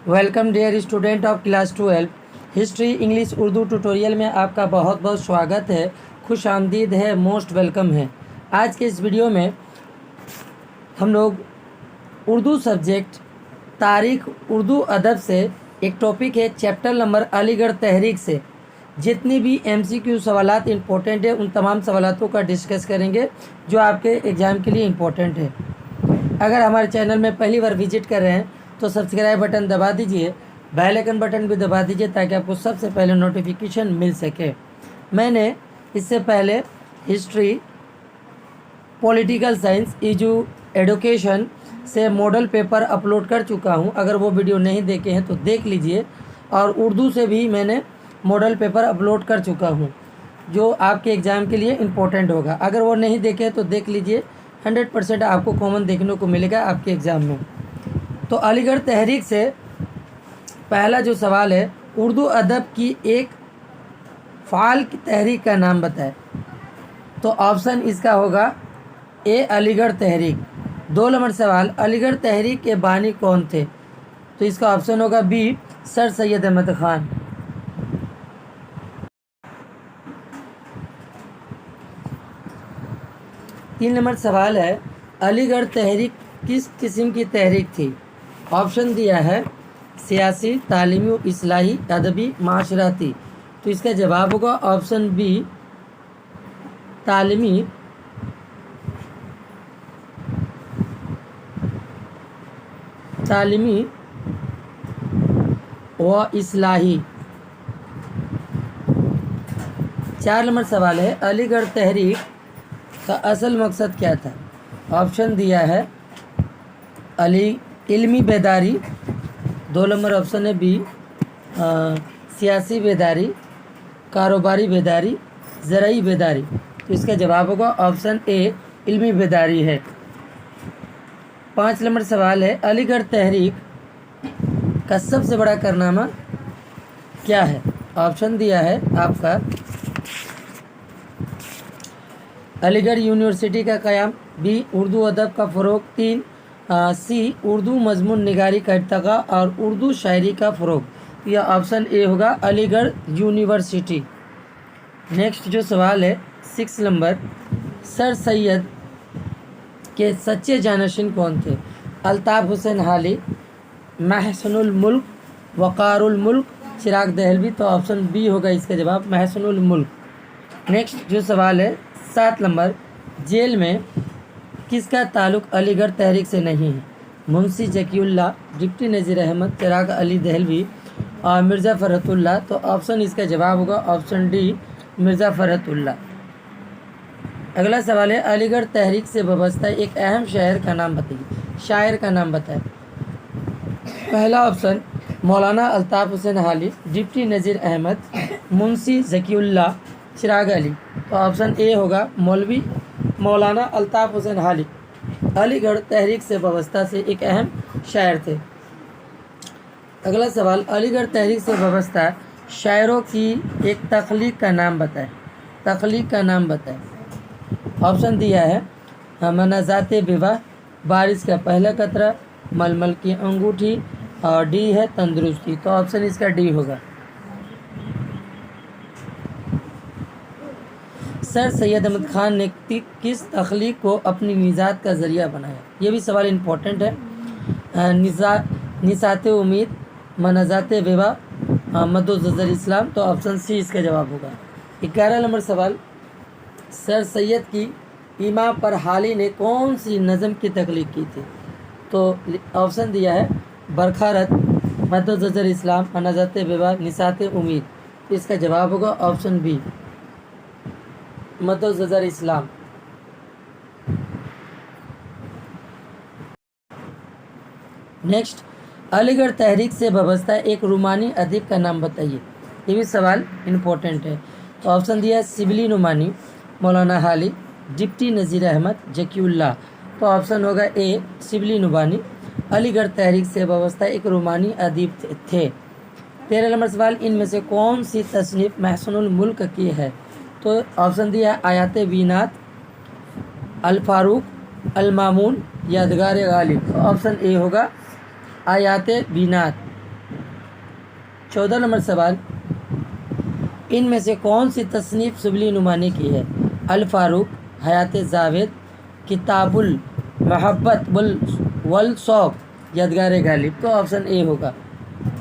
Welcome dear student of class 12 history English Urdu tutorial में आपका बहुत बहुत स्वागत है। खुश आमदीद है, मोस्ट वेलकम है। आज के इस वीडियो में हम लोग उर्दू सब्जेक्ट तारीख़ उर्दू अदब से एक टॉपिक है चैप्टर नंबर अलीगढ़ तहरीक से जितनी भी MCQ सवालात इम्पोर्टेंट है उन तमाम सवालातों का डिस्कस करेंगे जो आपके एग्ज़ाम के लिए इम्पोर्टेंट है। अगर हमारे चैनल में पहली बार विजिट कर रहे हैं तो सब्सक्राइब बटन दबा दीजिए, बेल आइकन बटन भी दबा दीजिए ताकि आपको सबसे पहले नोटिफिकेशन मिल सके। मैंने इससे पहले हिस्ट्री, पॉलिटिकल साइंस, एजुकेशन से मॉडल पेपर अपलोड कर चुका हूं। अगर वो वीडियो नहीं देखे हैं तो देख लीजिए। और उर्दू से भी मैंने मॉडल पेपर अपलोड कर चुका हूं जो आपके एग्ज़ाम के लिए इम्पोर्टेंट होगा। अगर वो नहीं देखे तो देख लीजिए, 100% आपको कॉमन देखने को मिलेगा आपके एग्ज़ाम में। तो अलीगढ़ तहरीक से पहला जो सवाल है, उर्दू अदब की एक फ़ाल की तहरीक का नाम बताएं। तो ऑप्शन इसका होगा ए अलीगढ़ तहरीक। 2 नंबर सवाल, अलीगढ़ तहरीक के बानी कौन थे? तो इसका ऑप्शन होगा बी सर सैयद अहमद ख़ान। तीन नंबर सवाल है, अलीगढ़ तहरीक किस किस्म की तहरीक थी? ऑप्शन दिया है सियासी, तालीमी, इस्लाही, अदबी, माशराती। तो इसका जवाब होगा ऑप्शन बी तालीमी व इस्लाही। 4 नंबर सवाल है, अलीगढ़ तहरीक का असल मकसद क्या था? ऑप्शन दिया है इल्मी बेदारी। 2 नंबर ऑप्शन है बी सियासी बेदारी, कारोबारी बेदारी, ज़राई बेदारी। तो इसका जवाब होगा ऑप्शन ए इल्मी बेदारी है। 5 नंबर सवाल है, अलीगढ़ तहरीक का सबसे बड़ा कारनामा क्या है? ऑप्शन दिया है आपका अलीगढ़ यूनिवर्सिटी का क़याम, बी उर्दू अदब का फ़रोग़, 3 सी उर्दू मजमून निगारी का इर्तक़ा और उर्दू शायरी का फ़रोग़। यह ऑप्शन ए होगा अलीगढ़ यूनिवर्सिटी। नेक्स्ट जो सवाल है 6 नंबर, सर सैयद के सच्चे जानशीन कौन थे? अल्ताफ़ हुसैन हाली, महसनुल मुल्क, वक़ारुल मुल्क, चिराग दहलवी। तो ऑप्शन बी होगा इसका जवाब महसनुल मुल्क। नेक्स्ट जो सवाल है 7 नंबर, जेल में किसका ताल्लुक़ अलीगढ़ तहरीक से नहीं है? मुंशी ज़कीउल्लाह, डिप्टी नज़ीर अहमद, चिराग अली दहलवी और मिर्ज़ा फ़रहतुल्लाह। तो ऑप्शन इसका जवाब होगा ऑप्शन डी मिर्ज़ा फ़रहतुल्लाह। अगला सवाल है, अलीगढ़ तहरीक से वाबस्ता एक अहम शायर का नाम बताइए। शायर का नाम बताएं। पहला ऑप्शन मौलाना अल्ताफ़ हुसैन हाली, डिप्टी नज़ीर अहमद, मुंशी ज़कीउल्लाह, चिराग अली। तो ऑप्शन ए होगा मौलवी मौलाना अल्ताफ़ हुसैन हाली अलीगढ़ तहरीक से वाबस्ता से एक अहम शायर थे। अगला सवाल, अलीगढ़ तहरीक से वाबस्ता शायरों की एक तख्लीक का नाम बताएं। तख्लीक का नाम बताएं। ऑप्शन दिया है मनाज़ाते विवाह, बारिश का पहला कतरा, मलमल की अंगूठी और डी है तंदुरुस्ती। तो ऑप्शन इसका डी होगा। सर सैयद अहमद ख़ान ने किस तख्लीक को अपनी निजात का ज़रिया बनाया? ये भी सवाल इम्पोर्टेंट है। निसाते उम्मीद, मनाज़ाते विवाह, मदो ज़ज़र इस्लाम। तो ऑप्शन सी इसका जवाब होगा। 11 नंबर सवाल, सर सैयद की इमा पर हाली ने कौन सी नज़म की तख्लीक की थी? तो ऑप्शन दिया है बरखारत, मदो ज़ज़र इस्लाम, मनाज़ाते विवाह, निसाते उम्मीद। तो इसका जवाब होगा ऑप्शन बी मदो ज़ज़र इस्लाम। नेक्स्ट, अलीगढ़ तहरीक से वाबस्ता एक रूमानी अदीब का नाम बताइए। ये भी सवाल इम्पोर्टेंट है। तो ऑप्शन दिया है सिबली नुमानी, मौलाना हाली, डिप्टी नज़ीर अहमद, ज़कीउल्लाह। तो ऑप्शन होगा ए सिबली नुमानी अलीगढ़ तहरीक से वाबस्ता एक रूमानी अदीब थे। 13 नंबर सवाल, इनमें से कौन सी तसनीफ़ महसनुल मुल्क की है? तो ऑप्शन दिया है आयात बीनात, अल फारूक, अल मामून, यादगार गालिब। तो ऑप्शन ए होगा आयात बीनात। 14 नंबर सवाल, इनमें से कौन सी तसनीफ़ शिबली नुमानी की है? अल फारूक, हयात जावेद, किताबुल महब्बत वल शौक, यादगार गालिब। तो ऑप्शन ए होगा।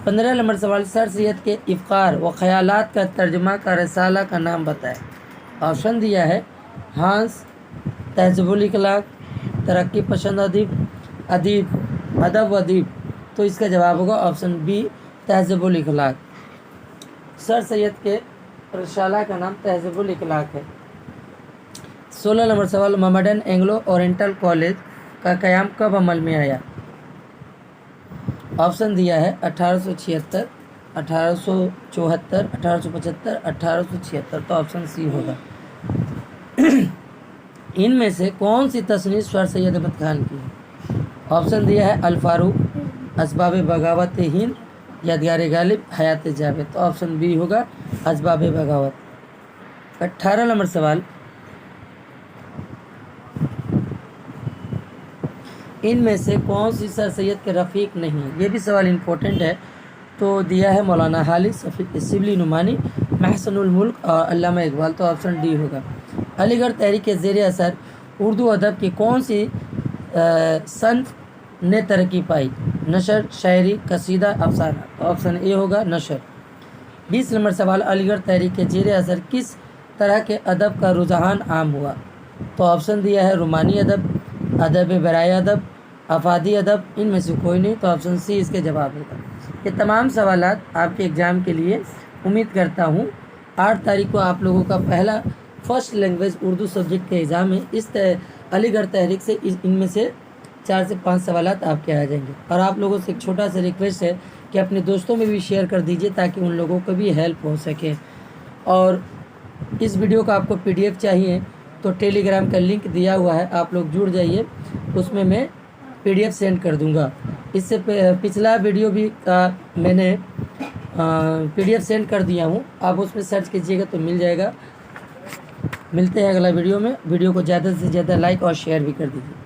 15 नंबर सवाल, सर सैयद के इफ़्कार व ख़यालात का तर्जमा का रसाला का नाम बताएं। ऑप्शन दिया है हांस, तहज़्ज़ुबुल इख़लाक़, तरक्की पसंद अदब अदीब। तो इसका जवाब होगा ऑप्शन बी, तहज़्ज़ुबुल इख़लाक़। सर सैयद के रसाला का नाम तहज़्ज़ुबुल इख़लाक़ है। 16 नंबर सवाल, मोहम्मदन एंग्लो ओरिएंटल कॉलेज का क़याम कब अमल में आया? ऑप्शन दिया है 1876, 1874, 1875, 1876। तो ऑप्शन सी होगा। इनमें से कौन सी तसनीफ़ सर सैयद अहमद खान की है? ऑप्शन दिया है अल फारूक, असबाब बगावत हिंद, यादगार गालिब, हयात जावेद। तो ऑप्शन बी होगा, असबाब बगावत। 18 नंबर सवाल, इनमें से कौन सी सर सैयद के रफ़ीक नहीं है? ये भी सवाल इम्पोर्टेंट है। तो दिया है मौलाना हालिद, शिबली नुमानी, महसनुल मुल्क और अल्लामा इकबाल। तो ऑप्शन डी होगा। अलीगढ़ तहरीक के ज़ेर असर उर्दू अदब की कौन सी सन्फ़ ने तरक्की पाई? नशर, शायरी, कसीदा, अफसाना। तो ऑप्शन ए होगा, नशर। 20 नंबर सवाल, अलीगढ़ तहरीक के ज़ेर असर किस तरह के अदब का रुझान आम हुआ? तो ऑप्शन दिया है रुमानी अदब, अदब बराए अदब, अफादी अदब, इनमें से कोई नहीं। तो ऑप्शन सी इसके जवाब होगा। ये तमाम सवालात आपके एग्ज़ाम के लिए उम्मीद करता हूँ 8 तारीख को आप लोगों का पहला फर्स्ट लैंग्वेज उर्दू सब्जेक्ट का एग्ज़ाम है। इस अलीगढ़ तहरीक से इनमें से 4 से 5 सवालात आपके आ जाएंगे। और आप लोगों से एक छोटा सा रिक्वेस्ट है कि अपने दोस्तों में भी शेयर कर दीजिए ताकि उन लोगों को भी हेल्प हो सके। और इस वीडियो का आपको PDF चाहिए तो टेलीग्राम का लिंक दिया हुआ है, आप लोग जुड़ जाइए, उसमें मैं PDF सेंड कर दूंगा। इससे पिछला वीडियो भी मैंने PDF सेंड कर दिया हूँ, आप उसमें सर्च कीजिएगा तो मिल जाएगा। मिलते हैं अगला वीडियो में। वीडियो को ज़्यादा से ज़्यादा लाइक और शेयर भी कर दीजिए।